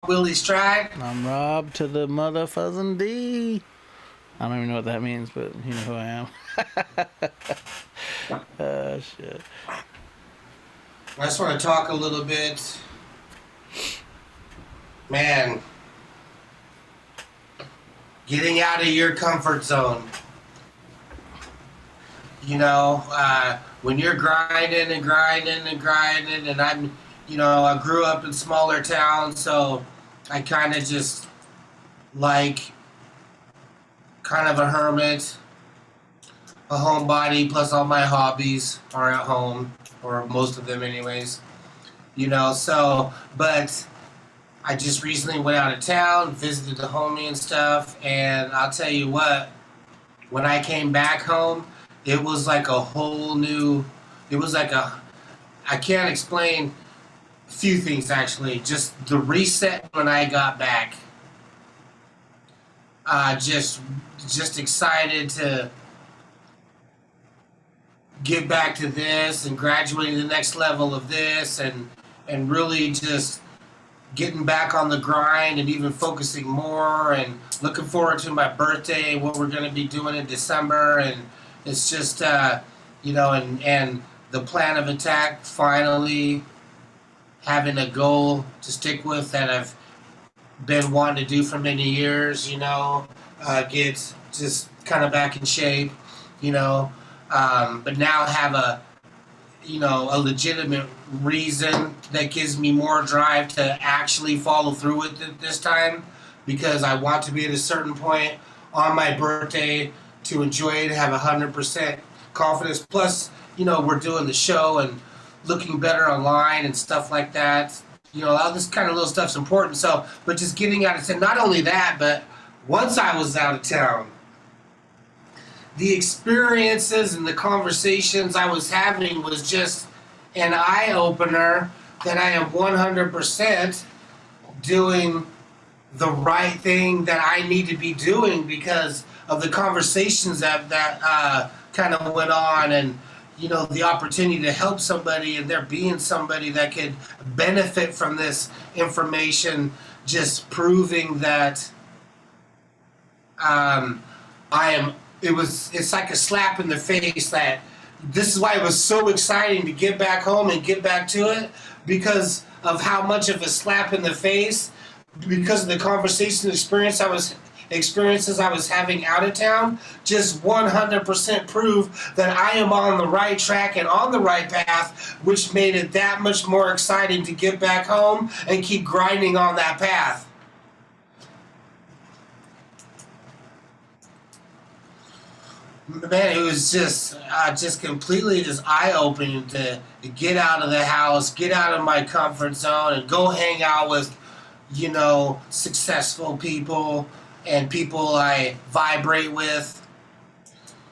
Willie Stride. I'm Rob to the motherfuzzing D. I don't even know what that means, but you know who I am. Shit. I just want to talk a little bit. Man, getting out of your comfort zone. You know, when you're grinding and grinding and grinding, and I grew up in smaller towns, so I kind of just like kind of a hermit, a homebody, plus all my hobbies are at home, or most of them anyways. But I just recently went out of town, visited the homie and stuff, and I'll tell you what, when I came back home, it was like a whole new, it was like I can't explain a few things actually, just the reset when I got back. Just excited to get back to this and graduating to the next level of this and really just getting back on the grind and even focusing more and looking forward to my birthday, what we're going to be doing in December. And it's just, and the plan of attack finally having a goal to stick with that I've been wanting to do for many years, get just kind of back in shape, but now have a legitimate reason that gives me more drive to actually follow through with it this time, because I want to be at a certain point on my birthday to enjoy it, have 100% confidence. Plus, we're doing the show and looking better online and stuff like that. All this kind of little stuff's important. So, but just getting out of town, not only that, but once I was out of town, the experiences and the conversations I was having was just an eye-opener that I am 100% doing the right thing that I need to be doing because of the conversations that kind of went on, and the opportunity to help somebody and there being somebody that could benefit from this information, just proving that I am. It's like a slap in the face that this is why it was so exciting to get back home and get back to it, because of how much of a slap in the face, because of the conversation experiences I was having out of town, just 100% prove that I am on the right track and on the right path, which made it that much more exciting to get back home and keep grinding on that path. Man, it was just completely just eye-opening to get out of the house, get out of my comfort zone, and go hang out with, successful people and people I vibrate with,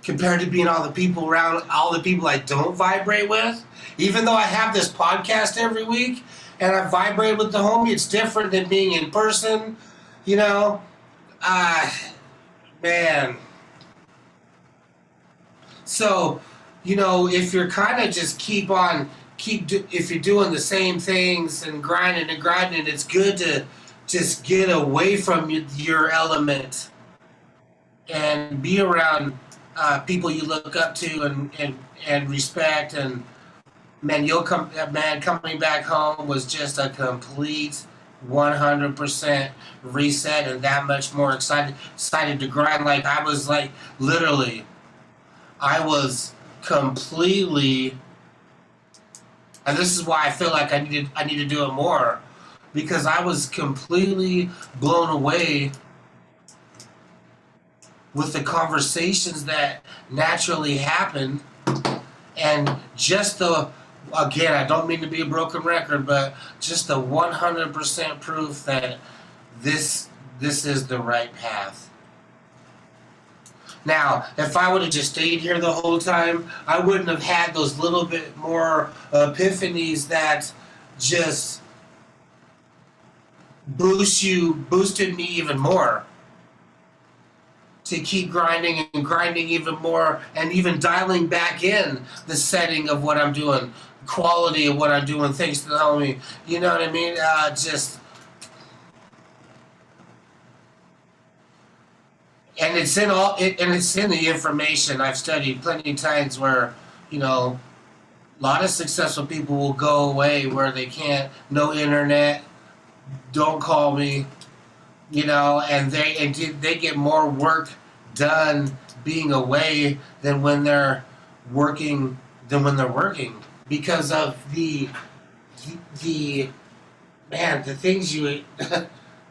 compared to being all the people around, all the people I don't vibrate with. Even though I have this podcast every week and I vibrate with the homie, it's different than being in person, man. So, if you're kind of just if you're doing the same things and grinding, it's good to just get away from your element and be around people you look up to and respect. And man, coming back home was just a complete 100% reset and that much more excited to grind. Like I was like literally. I was completely, and this is why I feel like I need to do it more, because I was completely blown away with the conversations that naturally happened, and just again, I don't mean to be a broken record, but just the 100% proof that this is the right path. Now, if I would have just stayed here the whole time, I wouldn't have had those little bit more epiphanies that just boosted me even more to keep grinding and grinding even more, and even dialing back in the setting of what I'm doing, quality of what I'm doing, thanks to the homie. You know what I mean? Just and it's in and it's in the information. I've studied plenty of times where, you know, a lot of successful people will go away where they can't, no internet, don't call me, you know, and they get more work done being away than when they're working because of the man, the things you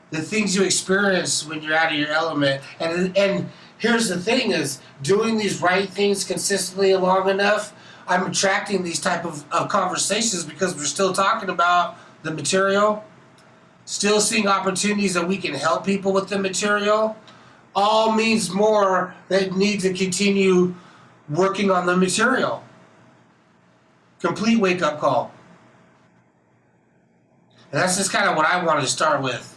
the things you experience when you're out of your element. And here's the thing: is doing these right things consistently long enough, I'm attracting these type of conversations because we're still talking about the material, still seeing opportunities that we can help people with the material. All means more that need to continue working on the material. Complete wake up call. And that's just kind of what I wanted to start with.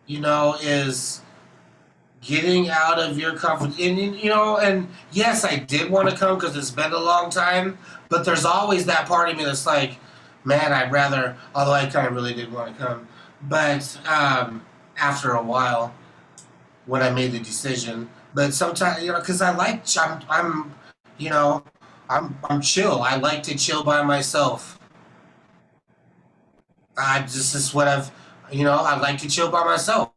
You know, is getting out of your comfort. And, you know, and yes, I did want to come because it's been a long time, but there's always that part of me that's like, man, I'd rather, although I kind of really did want to come. But after a while, when I made the decision, but sometimes, you know, because I'm you know, I'm chill. I like to chill by myself. This is what I like to chill by myself.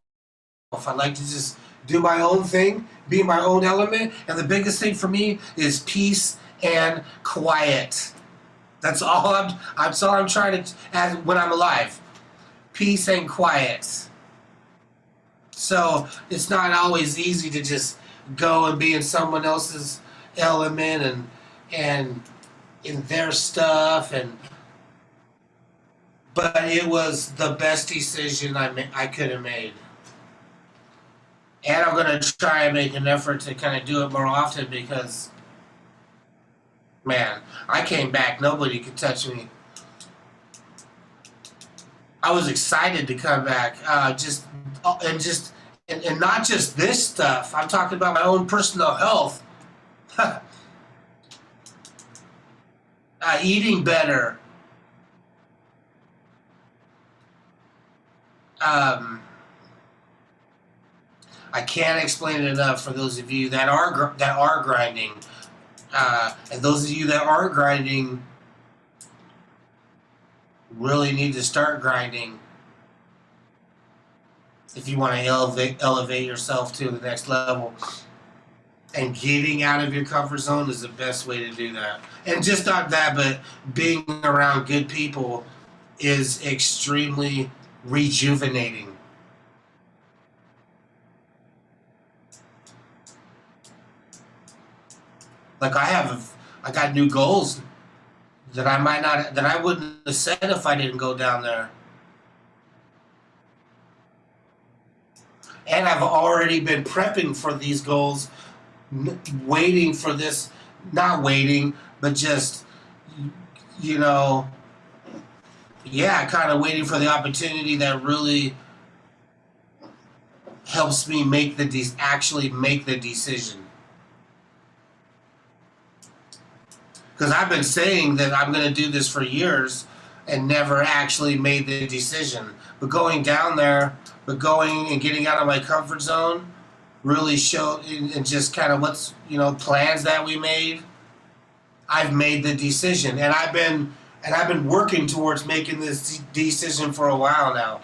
I like to just do my own thing, be in my own element, and the biggest thing for me is peace and quiet. That's all I'm trying to add when I'm alive. Peace and quiet. So it's not always easy to just go and be in someone else's element and in their stuff, but it was the best decision I could have made. And I'm gonna try and make an effort to kind of do it more often because, man, I came back. Nobody could touch me. I was excited to come back. And not just this stuff. I'm talking about my own personal health. Eating better. I can't explain it enough for those of you that are grinding, and those of you that aren't grinding really need to start grinding if you want to elevate yourself to the next level. And getting out of your comfort zone is the best way to do that. And just not that, but being around good people is extremely rejuvenating. Like I got new goals that I wouldn't have said if I didn't go down there. And I've already been prepping for these goals, waiting for this, not waiting, but just, you know, yeah, kind of waiting for the opportunity that really helps me actually make the decision. Because I've been saying that I'm going to do this for years and never actually made the decision. But going down there, going and getting out of my comfort zone really showed, and just kind of what's, you know, plans that we made. I've made the decision, and I've been working towards making this decision for a while now.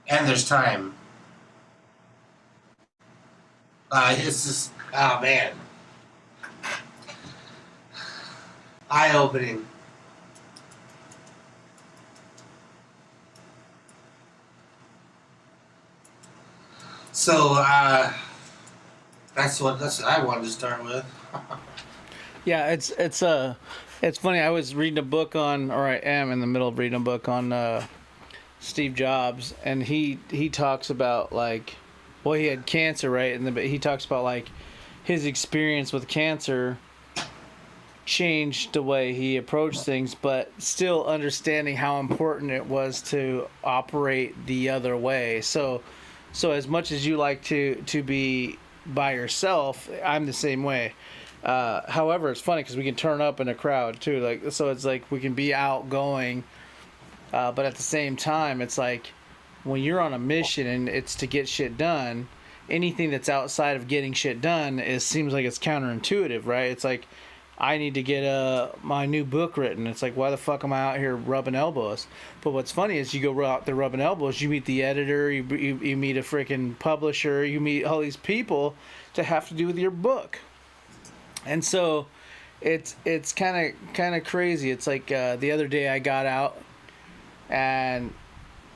And there's time. It's just, oh man, eye-opening. So that's what I wanted to start with. Yeah, it's funny. I was reading a book on, or I am in the middle of reading a book on Steve Jobs, and he talks about, like, well, he had cancer, right? And he talks about, like, his experience with cancer changed the way he approached things, but still understanding how important it was to operate the other way. So as much as you like to be by yourself, I'm the same way. However, it's funny because we can turn up in a crowd too. Like, so it's like we can be outgoing But at the same time, it's like when you're on a mission and it's to get shit done, anything that's outside of getting shit done seems like it's counterintuitive, right? It's like I need to get my new book written. It's like, why the fuck am I out here rubbing elbows? But what's funny is you go out there rubbing elbows, you meet the editor, you meet a freaking publisher, you meet all these people to have to do with your book. And so it's kind of crazy. It's like the other day I got out and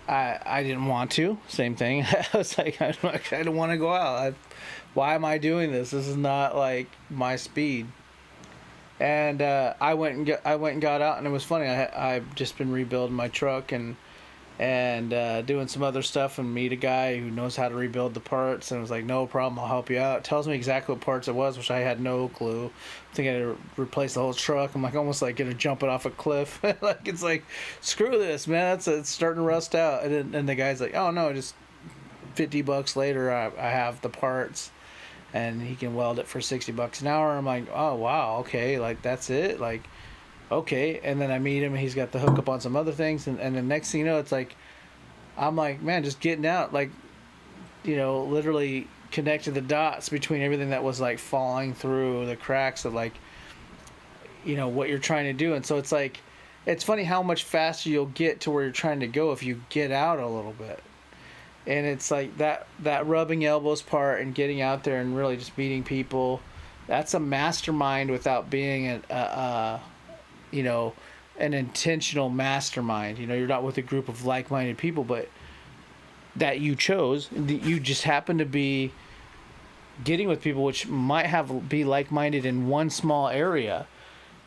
I didn't want to. Same thing. I was like, I don't want to go out. Why am I doing this? This is not like my speed. And I went and got out, and it was funny. I've just been rebuilding my truck and doing some other stuff, and meet a guy who knows how to rebuild the parts, and was like, no problem, I'll help you out. Tells me exactly what parts it was, which I had no clue. I think I had to replace the whole truck. I'm like almost like gonna jump it off a cliff. Like it's like, screw this, man. It's starting to rust out. And the guy's like, oh no, just $50 later, I have the parts. And he can weld it for $60 an hour. I'm like, oh wow, okay, like that's it, like, okay. And then I meet him, and he's got the hookup on some other things, and the next thing you know, it's like, I'm like, man, just getting out, like, literally connected the dots between everything that was like falling through the cracks of like, what you're trying to do. And so it's like, it's funny how much faster you'll get to where you're trying to go if you get out a little bit. And it's like that rubbing elbows part and getting out there and really just meeting people. That's a mastermind without being an intentional mastermind. You're not with a group of like-minded people, but that you chose. You just happen to be getting with people which might be like-minded in one small area,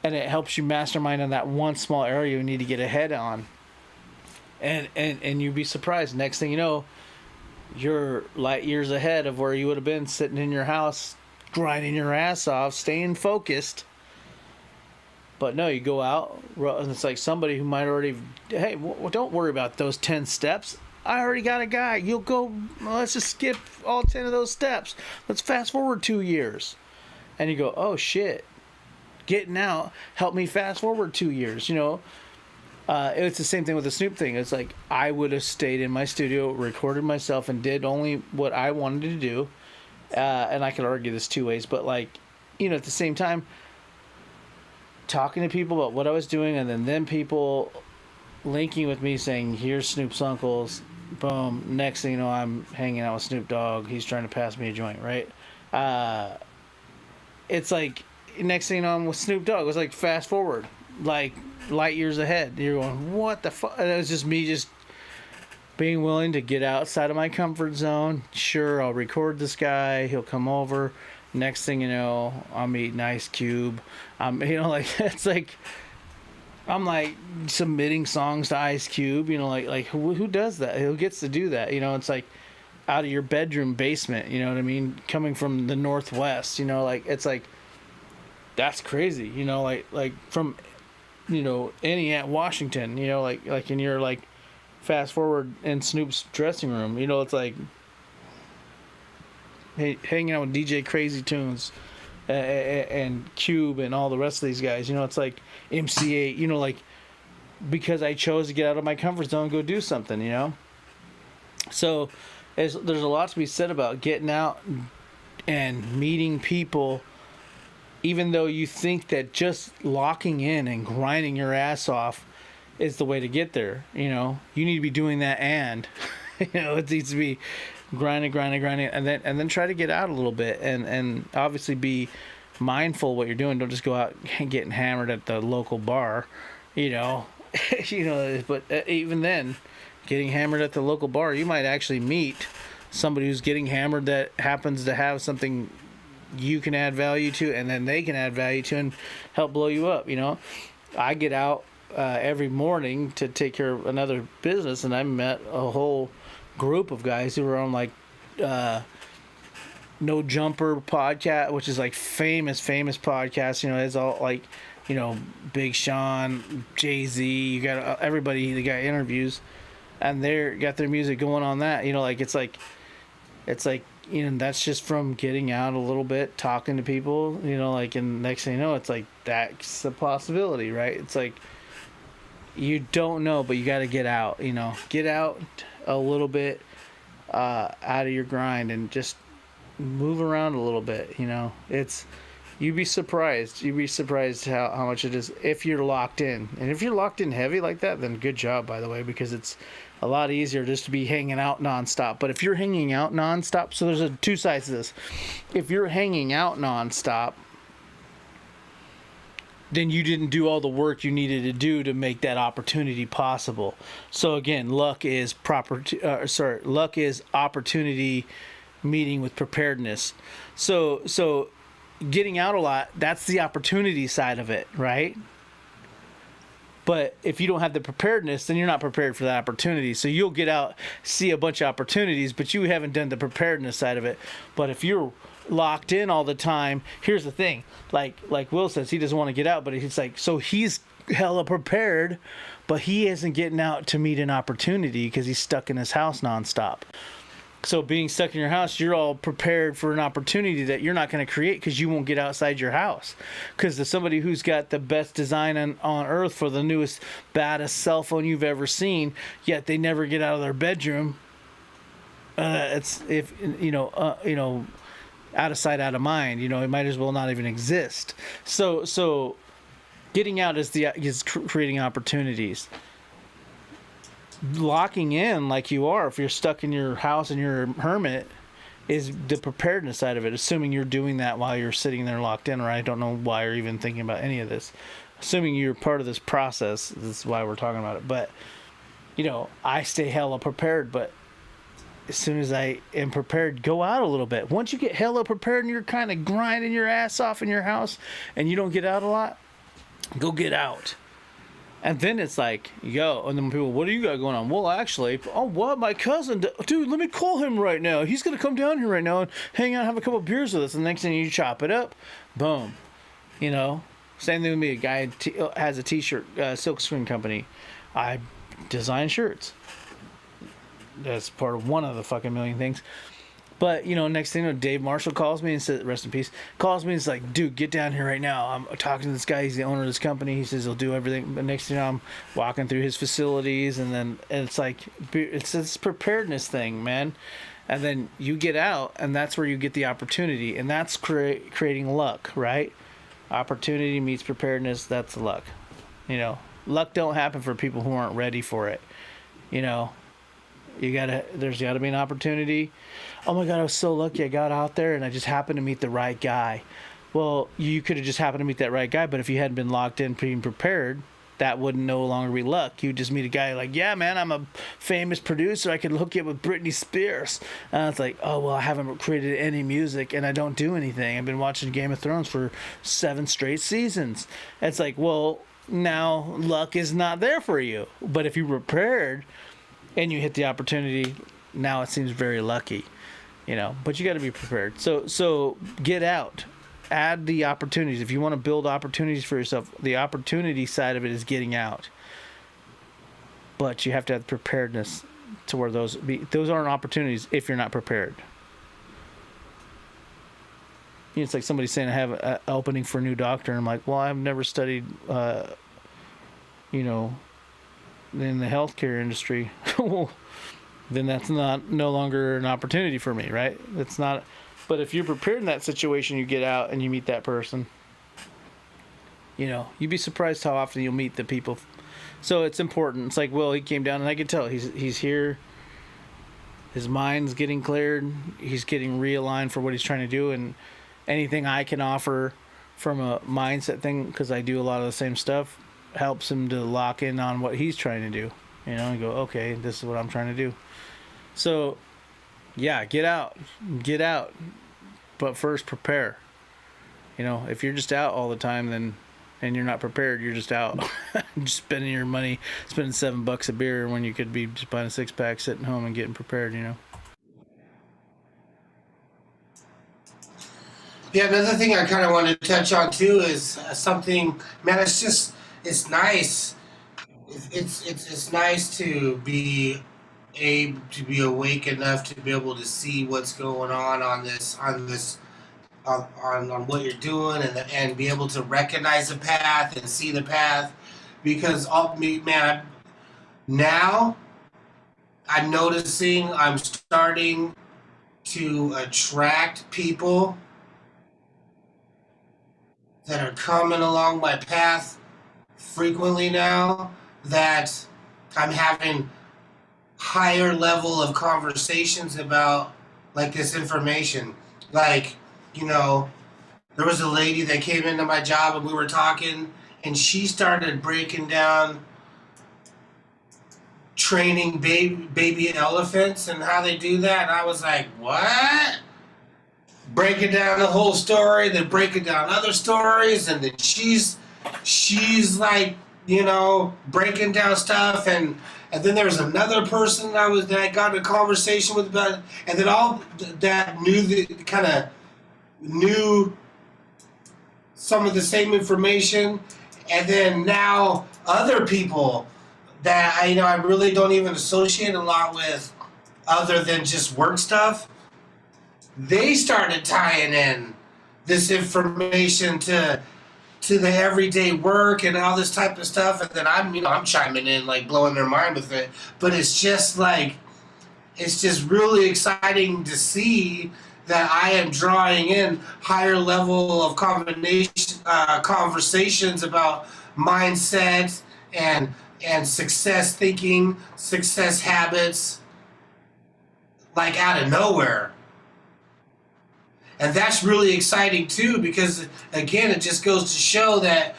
and it helps you mastermind on that one small area you need to get ahead on. And you'd be surprised. Next thing you know, you're light years ahead of where you would have been sitting in your house, grinding your ass off, staying focused. But no, you go out, and it's like somebody who might already, hey, don't worry about those 10 steps. I already got a guy. You'll go, let's just skip all 10 of those steps. Let's fast forward 2 years. And you go, oh shit, getting out helped me fast forward 2 years, It's the same thing with the Snoop thing. It's like I would have stayed in my studio, recorded myself, and did only what I wanted to do. And I could argue this two ways, but like, at the same time, talking to people about what I was doing, and then them people linking with me saying, here's Snoop's uncles. Boom. Next thing you know, I'm hanging out with Snoop Dogg. He's trying to pass me a joint, right? It's like, next thing you know, I'm with Snoop Dogg. It was like fast forward, like light years ahead. You're going, what the fuck? And it was just me just being willing to get outside of my comfort zone. Sure, I'll record this guy. He'll come over. Next thing you know, I'm eating Ice Cube. It's like, I'm like submitting songs to Ice Cube. Like who does that? Who gets to do that? It's like out of your bedroom basement. You know what I mean? Coming from the Northwest. It's like that's crazy. Like from Antioch, Washington. Like and you're like fast forward in Snoop's dressing room. It's like hanging out with DJ Crazy Tunes and Cube and all the rest of these guys. It's like MC8. Like because I chose to get out of my comfort zone and go do something. So there's a lot to be said about getting out and meeting people. Even though you think that just locking in and grinding your ass off is the way to get there, you need to be doing that, and it needs to be grinding, and then try to get out a little bit, and obviously be mindful what you're doing. Don't just go out getting hammered at the local bar, But even then, getting hammered at the local bar, you might actually meet somebody who's getting hammered that happens to have something you can add value to, and then they can add value to and help blow you up. I get out every morning to take care of another business, and I met a whole group of guys who were on like No Jumper podcast, which is like famous podcast. It's all like Big Sean, Jay-Z, you got everybody, the guy interviews, and they're got their music going on that. It's like that's just from getting out a little bit, talking to people, and next thing you know, it's like that's a possibility, right? It's like you don't know, but you got to get out. Get out a little bit out of your grind and just move around a little bit. You'd be surprised. You'd be surprised how much it is if you're locked in. And if you're locked in heavy like that, then good job, by the way, because it's a lot easier just to be hanging out nonstop. But if you're hanging out nonstop, so there's two sides to this. If you're hanging out nonstop, then you didn't do all the work you needed to do to make that opportunity possible. So again, luck is opportunity meeting with preparedness. So getting out a lot, that's the opportunity side of it, right? But if you don't have the preparedness, then you're not prepared for that opportunity. So you'll get out, see a bunch of opportunities, but you haven't done the preparedness side of it. But if you're locked in all the time, here's the thing. Like Will says, he doesn't want to get out, but he's like, so he's hella prepared, but he isn't getting out to meet an opportunity because he's stuck in his house nonstop. So being stuck in your house, you're all prepared for an opportunity that you're not going to create because you won't get outside your house. Because there's somebody who's got the best design on earth for the newest, baddest cell phone you've ever seen, yet they never get out of their bedroom. Out of sight, out of mind. It might as well not even exist. So getting out is creating opportunities. Locking in like you are, if you're stuck in your house and you're a hermit, is the preparedness side of it. Assuming you're doing that while you're sitting there locked in, or I don't know why you're even thinking about any of this. Assuming you're part of this process, this is why we're talking about it. But, I stay hella prepared, but as soon as I am prepared, go out a little bit. Once you get hella prepared and you're kind of grinding your ass off in your house and you don't get out a lot, go get out. And then it's like, and then people, what do you got going on? Well, actually, what? My cousin, dude, let me call him right now. He's going to come down here right now and hang out and have a couple of beers with us. And the next thing you chop it up, boom. Same thing with me. A guy has a t-shirt, silk screen company. I design shirts. That's part of one of the fucking million things. But, next thing Dave Marshall calls me and says, rest in peace, calls me and is like, dude, get down here right now. I'm talking to this guy. He's the owner of this company. He says he'll do everything. But next thing I'm walking through his facilities, and it's like, it's this preparedness thing, man. And then you get out, and that's where you get the opportunity. And that's creating luck, right? Opportunity meets preparedness. That's luck. Luck don't happen for people who aren't ready for it. There's gotta be an opportunity. Oh my God, I was so lucky. I got out there and I just happened to meet the right guy. Well, you could have just happened to meet that right guy, but if you hadn't been locked in, being prepared, that would no longer be luck. You just meet a guy like, yeah, man, I'm a famous producer. I could hook you up with Britney Spears. And it's like, oh, well, I haven't created any music and I don't do anything. I've been watching Game of Thrones for 7 straight seasons. It's like, well, now luck is not there for you. But if you were prepared and you hit the opportunity, now it seems very lucky, but you got to be prepared. So get out, add the opportunities. If you want to build opportunities for yourself, the opportunity side of it is getting out, but you have to have preparedness to where those aren't opportunities if you're not prepared. It's like somebody saying I have an opening for a new doctor, and I'm like, well, I've never studied, in the healthcare industry. Then that's no longer an opportunity for me, right? It's not. But if you're prepared in that situation, you get out and you meet that person. You'd be surprised how often you'll meet the people. So it's important. It's like, well, he came down and I could tell he's here. His mind's getting cleared. He's getting realigned for what he's trying to do, and anything I can offer from a mindset thing, because I do a lot of the same stuff, helps him to lock in on what he's trying to do. And go, okay, this is what I'm trying to do. So, yeah, get out. But first, prepare. If you're just out all the time, and you're not prepared, you're just out. Just spending your money, spending $7 a beer when you could be just buying a 6-pack, sitting home and getting prepared, Yeah, another thing I kind of wanted to touch on too is something, man, it's nice. It's nice to be able to be awake enough to be able to see what's going on what you're doing, and be able to recognize the path and see the path, because man, now I'm noticing I'm starting to attract people that are coming along my path frequently now, that I'm having higher level of conversations about, like, this information. Like, you know, there was a lady that came into my job and we were talking, and she started breaking down training baby elephants and how they do that. And I was like, what? Breaking down the whole story, then breaking down other stories, and then she's like, you know, breaking down stuff, and then there was another person that I got in a conversation with about it, and then all that knew the kind of knew some of the same information, and then now other people that I really don't even associate a lot with, other than just work stuff, they started tying in this information to the everyday work and all this type of stuff, and then I'm chiming in, like, blowing their mind with it. But it's just like, it's just really exciting to see that I am drawing in higher level of conversations about mindset and success thinking, success habits, like, out of nowhere. And that's really exciting too, because again, it just goes to show that,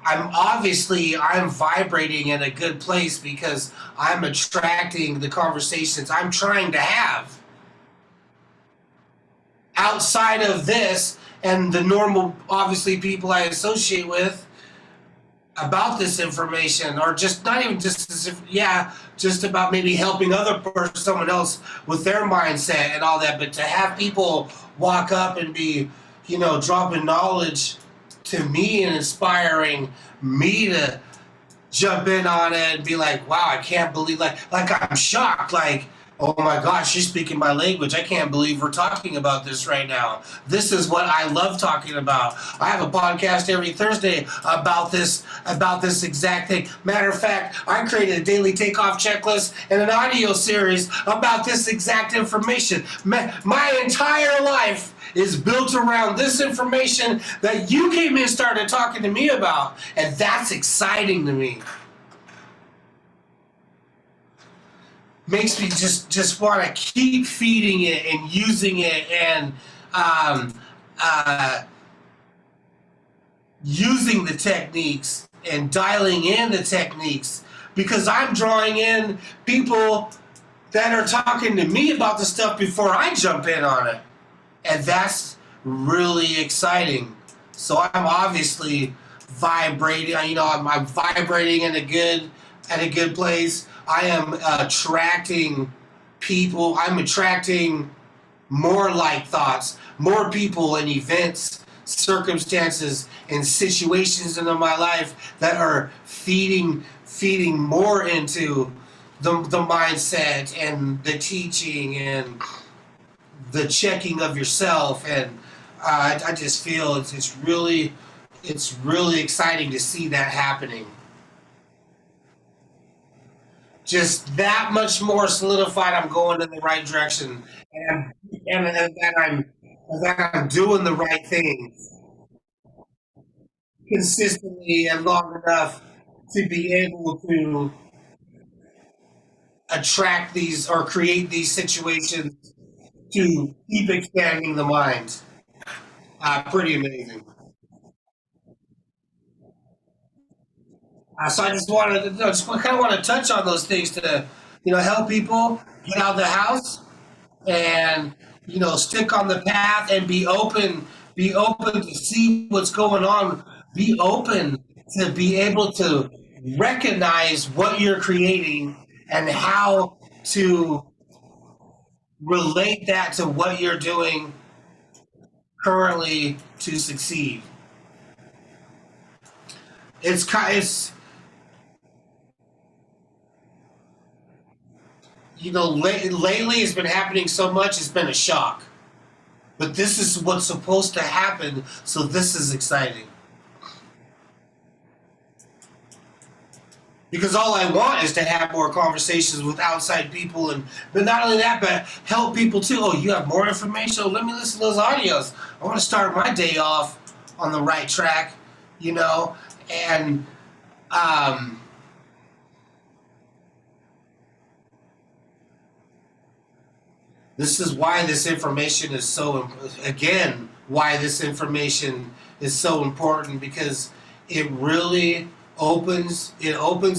I'm vibrating in a good place, because I'm attracting the conversations I'm trying to have outside of this and the normal, obviously, people I associate with about this information, or just not even just as if, just about maybe helping someone else with their mindset and all that. But to have people walk up and be, dropping knowledge to me and inspiring me to jump in on it and be like, wow, I can't believe, like I'm shocked, like, oh my gosh, she's speaking my language. I can't believe we're talking about this right now. This is what I love talking about. I have a podcast every Thursday about this exact thing. Matter of fact, I created a daily takeoff checklist and an audio series about this exact information. My entire life is built around this information that you came in and started talking to me about, and that's exciting to me. Makes me just want to keep feeding it and using it, and using the techniques and dialing in the techniques, because I'm drawing in people that are talking to me about the stuff before I jump in on it, and that's really exciting. So I'm obviously vibrating. I'm vibrating at a good place. I am attracting people. I'm attracting more like thoughts, more people and events, circumstances, and situations into my life that are feeding more into the mindset and the teaching and the checking of yourself. And I just feel it's really exciting to see that happening. Just that much more solidified I'm going in the right direction, and that I'm doing the right things consistently and long enough to be able to attract these or create these situations to keep expanding the mind. Pretty amazing. So I just kind of want to touch on those things to, help people get out of the house and, stick on the path and be open to see what's going on, be open to be able to recognize what you're creating and how to relate that to what you're doing currently to succeed. It's lately it's been happening so much, it's been a shock. But this is what's supposed to happen, so this is exciting. Because all I want is to have more conversations with outside people, and but not only that, but help people too. Oh, you have more information? Oh, let me listen to those audios. I want to start my day off on the right track, you know, and this is why this information is so, again, why this information is so important, because it really opens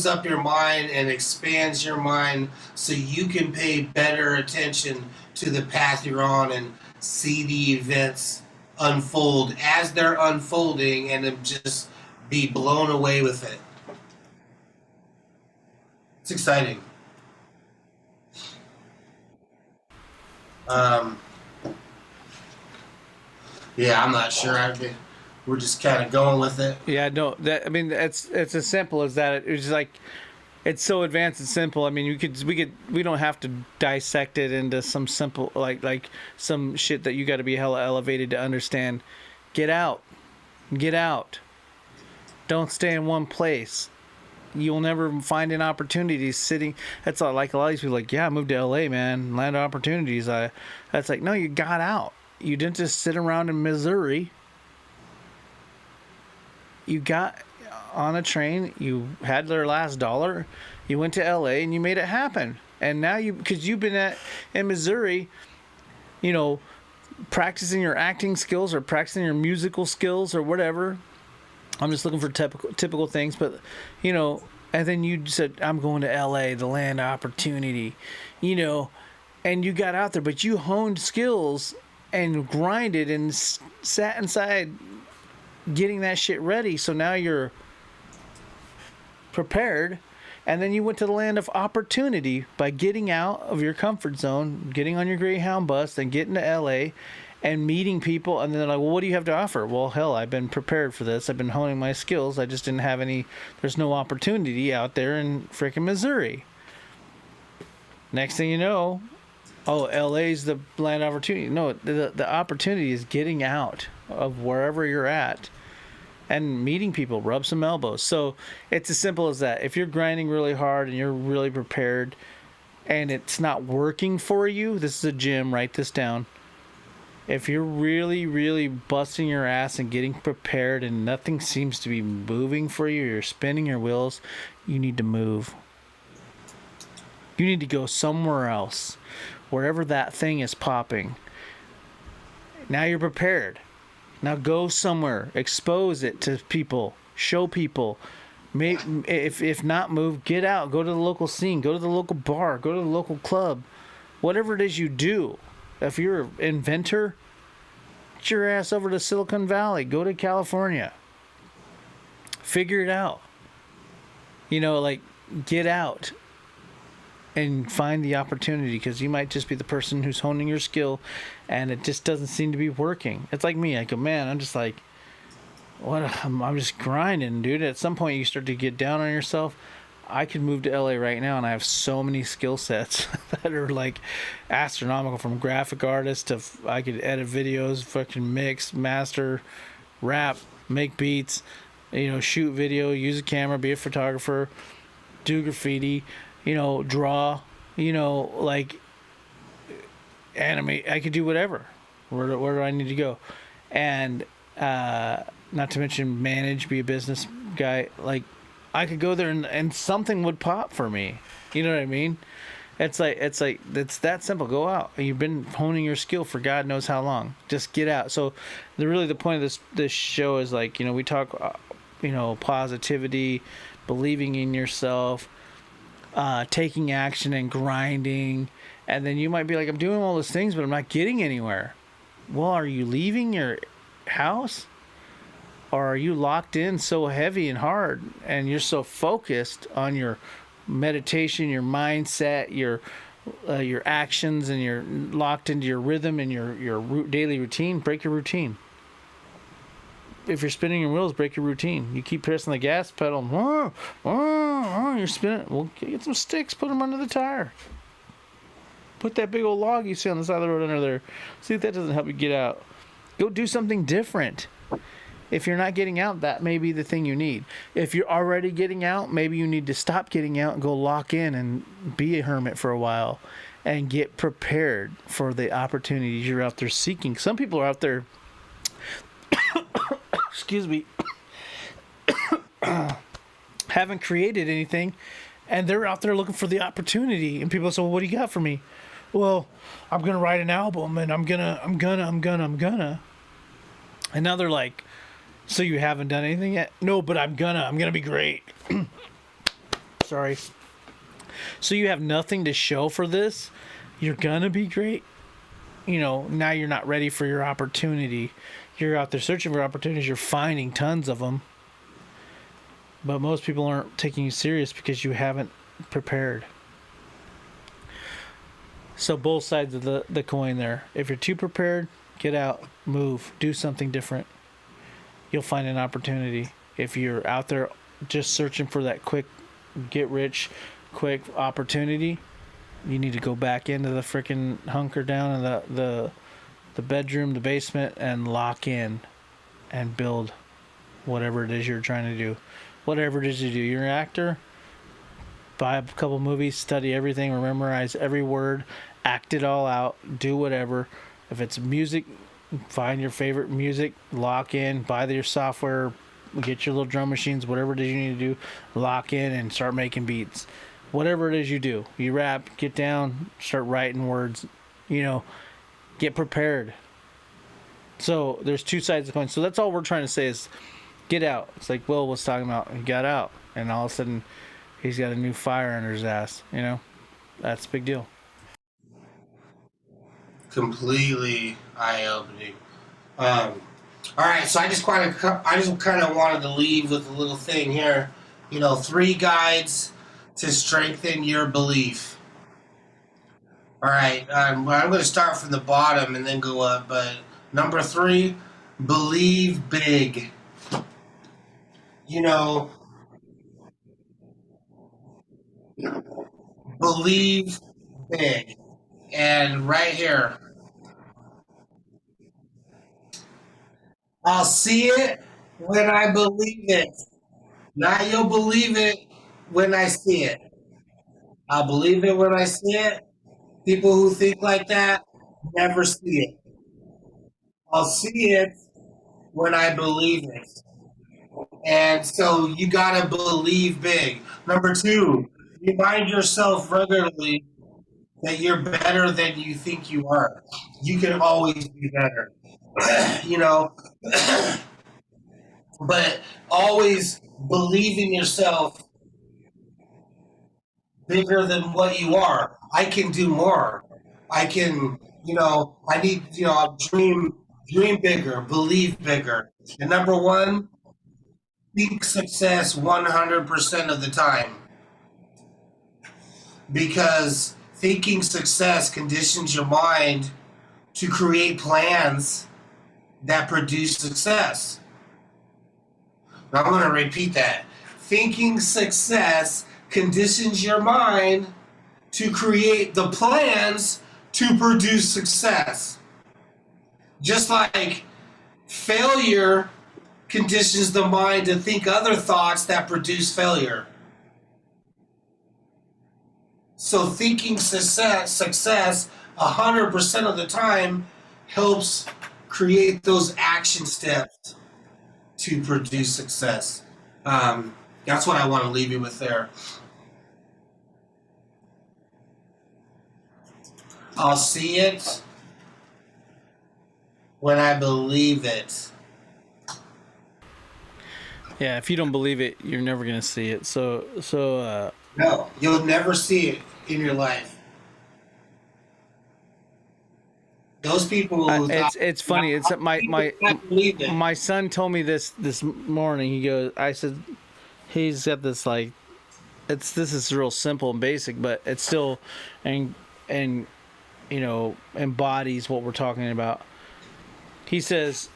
up your mind and expands your mind so you can pay better attention to the path you're on and see the events unfold as they're unfolding, and then just be blown away with it. It's exciting. Yeah, I'm not sure. We're just kind of going with it. Yeah, no, that I mean, it's as simple as that. It's like, it's so advanced and simple. I mean, we don't have to dissect it into some simple like some shit that you got to be hella elevated to understand. Get out. Don't stay in one place. You'll never find an opportunity sitting. That's all, like a lot of these people like, yeah, I moved to LA, man, land of opportunities. That's like, no, you got out. You didn't just sit around in Missouri. You got on a train, you had their last dollar, you went to LA and you made it happen. And now because you've been in Missouri, you know, practicing your acting skills or practicing your musical skills or whatever. I'm just looking for typical things, but, you know, and then you said, I'm going to LA, the land of opportunity, you know, and you got out there, but you honed skills and grinded and sat inside getting that shit ready. So now you're prepared. And then you went to the land of opportunity by getting out of your comfort zone, getting on your Greyhound bus, and getting to LA and meeting people. And then they're like, well, what do you have to offer? Well, hell, I've been prepared for this. I've been honing my skills. I just didn't have there's no opportunity out there in freaking Missouri. Next thing you know, oh, LA's the land of opportunity. No, the opportunity is getting out of wherever you're at and meeting people, rub some elbows. So it's as simple as that. If you're grinding really hard and you're really prepared and it's not working for you, this is a gym, write this down. If you're really, really busting your ass and getting prepared and nothing seems to be moving for you, you're spinning your wheels, you need to move. You need to go somewhere else, wherever that thing is popping. Now you're prepared. Now go somewhere, expose it to people, show people. If not move, get out, go to the local scene, go to the local bar, go to the local club, whatever it is you do. If you're an inventor, get your ass over to Silicon Valley, go to California, figure it out. You know, like, get out and find the opportunity, because you might just be the person who's honing your skill and it just doesn't seem to be working. It's like me. I go, man, I'm just like, I'm just grinding, dude. At some point you start to get down on yourself. I could move to LA right now and I have so many skill sets that are like astronomical, from graphic artist to I could edit videos, fucking mix, master, rap, make beats, you know, shoot video, use a camera, be a photographer, do graffiti, you know, draw, you know, like animate. I could do whatever. Where do I need to go? And not to mention manage, be a business guy. Like, I could go there and something would pop for me. You know what I mean? It's that simple. Go out. You've been honing your skill for God knows how long. Just get out. So the point of this show is, like, you know, we talk, you know, positivity, believing in yourself, taking action and grinding. And then you might be like, I'm doing all those things, but I'm not getting anywhere. Well, are you leaving your house? Or are you locked in so heavy and hard and you're so focused on your meditation, your mindset, your actions, and you're locked into your rhythm and your daily routine? Break your routine. If you're spinning your wheels, break your routine. You keep pressing the gas pedal, you're spinning. Well, get some sticks, put them under the tire. Put that big old log you see on the side of the road under there. See if that doesn't help you get out. Go do something different. If you're not getting out, that may be the thing you need. If you're already getting out, maybe you need to stop getting out and go lock in and be a hermit for a while and get prepared for the opportunities you're out there seeking. Some people are out there, excuse me, haven't created anything, and they're out there looking for the opportunity. And people say, well, what do you got for me? Well, I'm going to write an album, and I'm gonna. And now they're like, so you haven't done anything yet? No, but I'm gonna be great. Sorry. So you have nothing to show for this? You're gonna be great? You know, now you're not ready for your opportunity. You're out there searching for opportunities. You're finding tons of them. But most people aren't taking you serious because you haven't prepared. So both sides of the coin there. If you're too prepared, get out, move, do something different. You'll find an opportunity. If you're out there just searching for that quick get rich quick opportunity, you need to go back into the freaking hunker down in the bedroom, the basement, and lock in and build whatever it is you're trying to do. Whatever it is you do. You're an actor, buy a couple movies, study everything, memorize every word, act it all out, do whatever. If it's music, find your favorite music, lock in, buy your software, get your little drum machines, whatever it is you need to do, lock in and start making beats. Whatever it is you do, you rap, get down, start writing words, you know, get prepared. So there's two sides of the coin. So that's all we're trying to say is get out. It's like Will was talking about, he got out, and all of a sudden he's got a new fire under his ass, you know? That's a big deal. Completely eye-opening. All right, so I just kind of wanted to leave with a little thing here. You know, 3 guides to strengthen your belief. All right, I'm going to start from the bottom and then go up. But number 3, believe big. You know, believe big. And right here, I'll see it when I believe it. Now you'll believe it when I see it. I'll believe it when I see it. People who think like that never see it. I'll see it when I believe it. And so you gotta believe big. Number 2, remind yourself regularly that you're better than you think you are. You can always be better. You know, but always believe in yourself bigger than what you are. I can do more. I can, I need, dream bigger, believe bigger. And number 1, think success 100% of the time. Because thinking success conditions your mind to create plans that produce success. Now I'm going to repeat that. Thinking success conditions your mind to create the plans to produce success. Just like failure conditions the mind to think other thoughts that produce failure. So thinking success 100% of the time helps create those action steps to produce success. That's what I want to leave you with there. I'll see it when I believe it. Yeah, if you don't believe it, you're never gonna see it. No, you'll never see it in your life. Those people. It's funny. It's it. my son told me this morning. He goes, I said, he's got this like, this is real simple and basic, but it's still, and embodies what we're talking about. He says,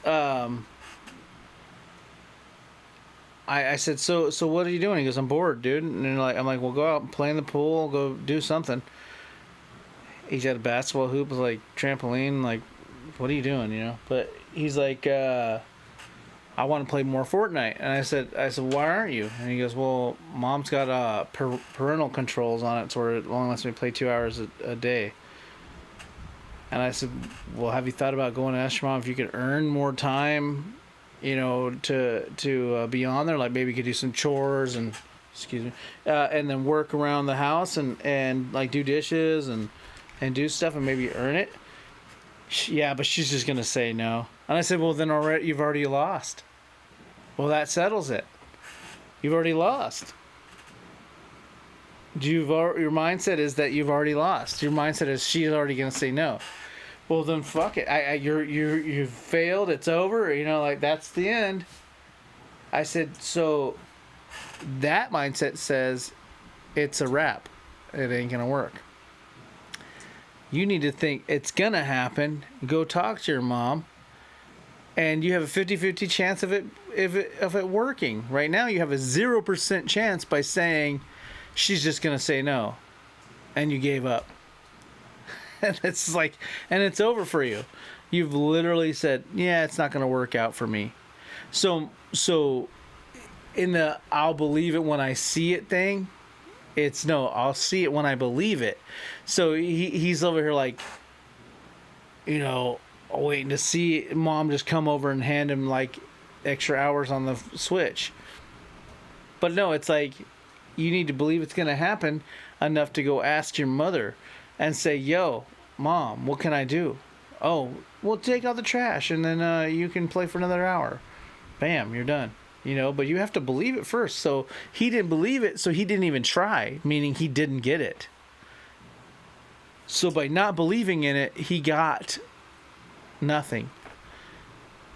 I said, so what are you doing? He goes, I'm bored, dude. And I'm like, well, go out and play in the pool, go do something. He's got a basketball hoop, like trampoline, like, what are you doing, But he's like, I I want to play more Fortnite. And I said, why aren't you? And he goes, well, mom's got parental controls on it, so it only lets me play 2 hours a day. And I said, well, have you thought about going to ask your mom if you could earn more time, you know, to be on there? Like maybe you could do some chores and, and then work around the house and like do dishes and do stuff and maybe earn it. Yeah, but she's just going to say no. And I said, well, then you've already lost. Well, that settles it. You've already lost. Your mindset is that you've already lost. Your mindset is she's already going to say no. Well, then fuck it. You've failed. It's over. You know, like that's the end. I said, so that mindset says it's a wrap. It ain't going to work. You need to think it's going to happen. Go talk to your mom. And you have a 50-50 chance of it working. Right now, you have a 0% chance by saying she's just going to say no. And you gave up. And it's like, and it's over for you. You've literally said, yeah, it's not going to work out for me. So in the I'll believe it when I see it thing, it's no, I'll see it when I believe it. So he's over here like, you know, waiting to see mom just come over and hand him like extra hours on the Switch. But no, it's like you need to believe it's going to happen enough to go ask your mother and say, yo, mom, what can I do? Oh, well, take out the trash and then you can play for another hour. Bam, you're done. You know, but you have to believe it first. So he didn't believe it, so he didn't even try, meaning he didn't get it. So by not believing in it, he got nothing.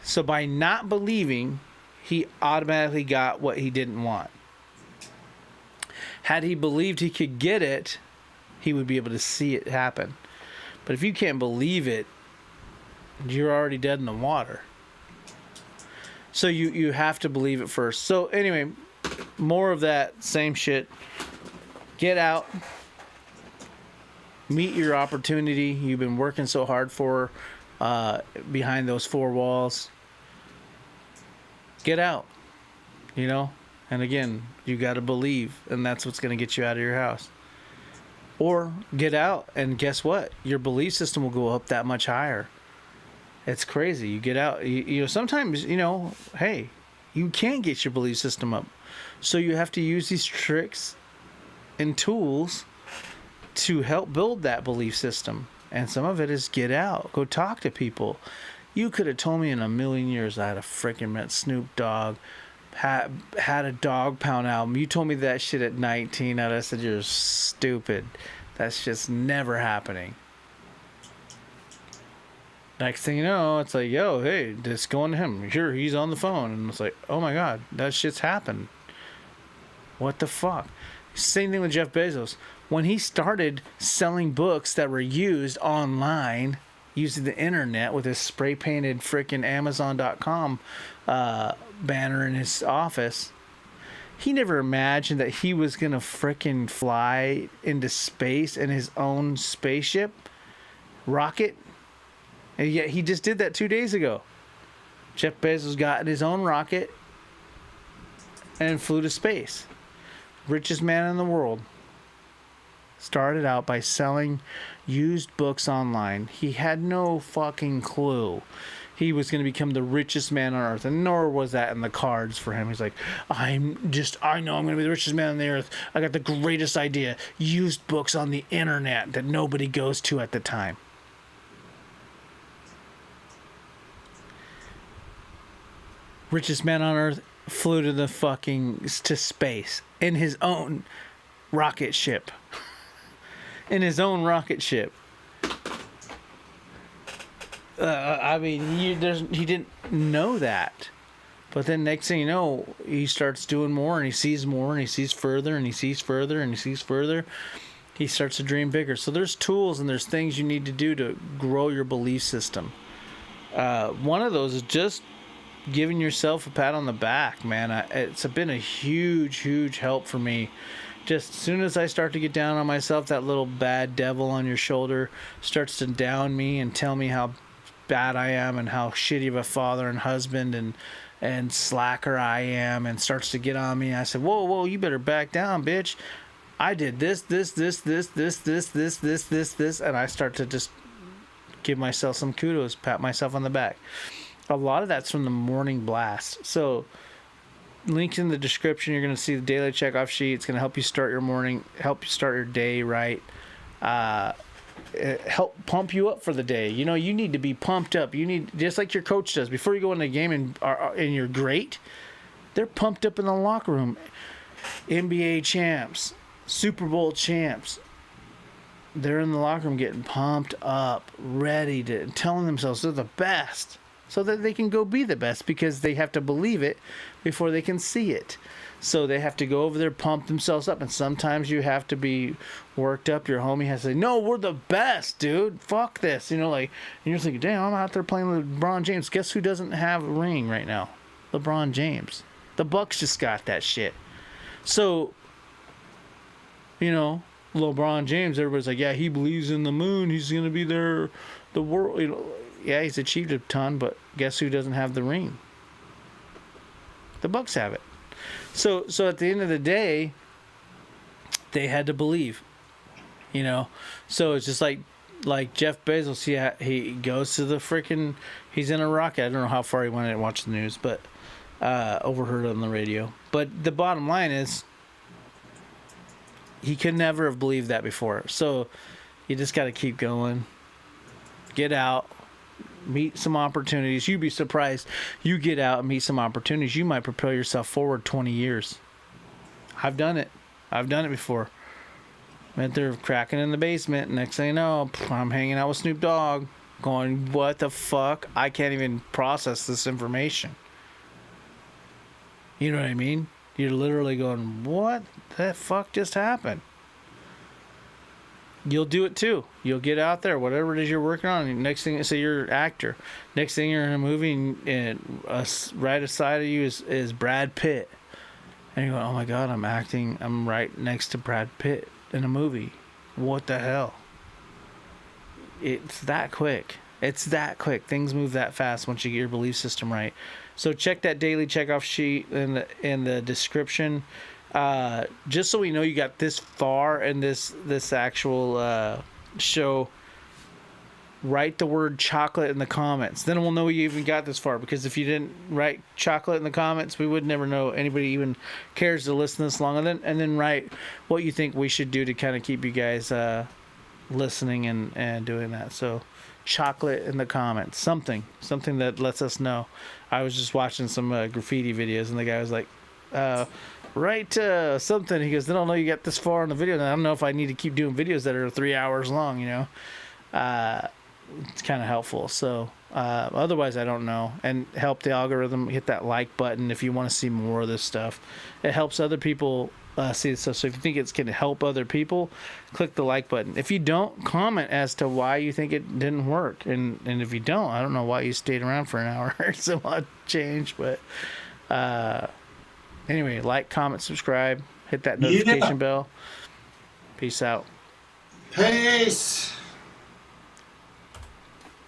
So by not believing, he automatically got what he didn't want. Had he believed he could get it, he would be able to see it happen. But if you can't believe it, you're already dead in the water. So you have to believe it first. So anyway, more of that same shit. Get out. Meet your opportunity you've been working so hard for behind those four walls. Get out. You know? And again, you got to believe, and that's what's going to get you out of your house. Or get out, and guess what? Your belief system will go up that much higher. It's crazy. You get out. You know, sometimes, you know, hey, you can't get your belief system up. So you have to use these tricks and tools to help build that belief system. And some of it is get out. Go talk to people. You could have told me in a million years I had a freaking met Snoop Dogg, had a Dog Pound album. You told me that shit at 19. And I said, you're stupid. That's just never happening. Next thing you know, it's like, yo, hey, just going to him. Here, he's on the phone. And it's like, oh my God, that shit's happened. What the fuck? Same thing with Jeff Bezos. When he started selling books that were used online, using the internet with his spray painted freaking Amazon.com banner in his office, he never imagined that he was going to freaking fly into space in his own spaceship rocket. And yet he just did that 2 days ago. Jeff Bezos got in his own rocket and flew to space. Richest man in the world. Started out by selling used books online. He had no fucking clue he was going to become the richest man on earth, and nor was that in the cards for him. He's like, I know I'm going to be the richest man on the earth. I got the greatest idea. Used books on the internet that nobody goes to at the time. Richest man on earth flew to space in his own rocket ship. In his own rocket ship. I mean, he didn't know that. But then next thing you know, he starts doing more, and he sees more, and he sees further, and he sees further, and he sees further. He starts to dream bigger. So there's tools and there's things you need to do to grow your belief system. One of those is just giving yourself a pat on the back, man. It's been a huge, huge help for me. Just as soon as I start to get down on myself, that little bad devil on your shoulder starts to down me and tell me how bad I am and how shitty of a father and husband and slacker I am, and starts to get on me. I said, whoa, you better back down, bitch. I did this, and I start to just give myself some kudos, pat myself on the back. A lot of that's from the morning blast. So link in the description. You're going to see the daily checkoff sheet. It's going to help you start your morning, help you start your day right. Help pump you up for the day. You know, you need to be pumped up. You need, just like your coach does before you go into a game and you're great. They're pumped up in the locker room. NBA champs, Super Bowl champs. They're in the locker room getting pumped up, ready to, telling themselves they're the best, so that they can go be the best, because they have to believe it before they can see it. So they have to go over there, pump themselves up, and sometimes you have to be worked up. Your homie has to say, no, we're the best, dude. Fuck this. You know, like, and you're thinking, damn, I'm out there playing with LeBron James. Guess who doesn't have a ring right now? LeBron James. The Bucks just got that shit. So, you know, LeBron James, everybody's like, yeah, he believes in the moon. He's going to be there. The world, you know, yeah, he's achieved a ton, but guess who doesn't have the ring? The Bucks have it. So at the end of the day, they had to believe, you know. So it's just like Jeff Bezos. He goes to the freaking. He's in a rocket. I don't know how far he went. I didn't watch the news, but overheard on the radio. But the bottom line is, he could never have believed that before. So you just got to keep going. Get out. Meet some opportunities. You'd be surprised. You get out and meet some opportunities. You might propel yourself forward 20 years. I've done it. I've done it before. Went there cracking in the basement. Next thing you know, I'm hanging out with Snoop Dogg. Going, what the fuck? I can't even process this information. You know what I mean? You're literally going, what the fuck just happened? You'll do it too. You'll get out there, whatever it is you're working on. Next thing, say you're an actor. Next thing you're in a movie, and right aside of you is Brad Pitt. And you go, oh my God, I'm acting. I'm right next to Brad Pitt in a movie. What the hell? It's that quick. It's that quick. Things move that fast once you get your belief system right. So check that daily checkoff sheet in the description. Just so we know you got this far in this actual show, write the word chocolate in the comments. Then we'll know you even got this far, because if you didn't write chocolate in the comments, we would never know anybody even cares to listen this long. And then write what you think we should do to kind of keep you guys listening and doing that. So chocolate in the comments, something that lets us know. I was just watching some graffiti videos, and the guy was like, write something. He goes, I don't know you got this far in the video, and I don't know if I need to keep doing videos that are 3 hours long, you know. It's kind of helpful. So otherwise I don't know. And help the algorithm. Hit that like button if you want to see more of this stuff. It helps other people see this stuff. So if you think it's going to help other people, click the like button. If you don't, comment as to why you think it didn't work. And if you don't, I don't know why you stayed around for an hour. So I'll change. But anyway, like, comment, subscribe, hit that notification bell. Peace out. Peace.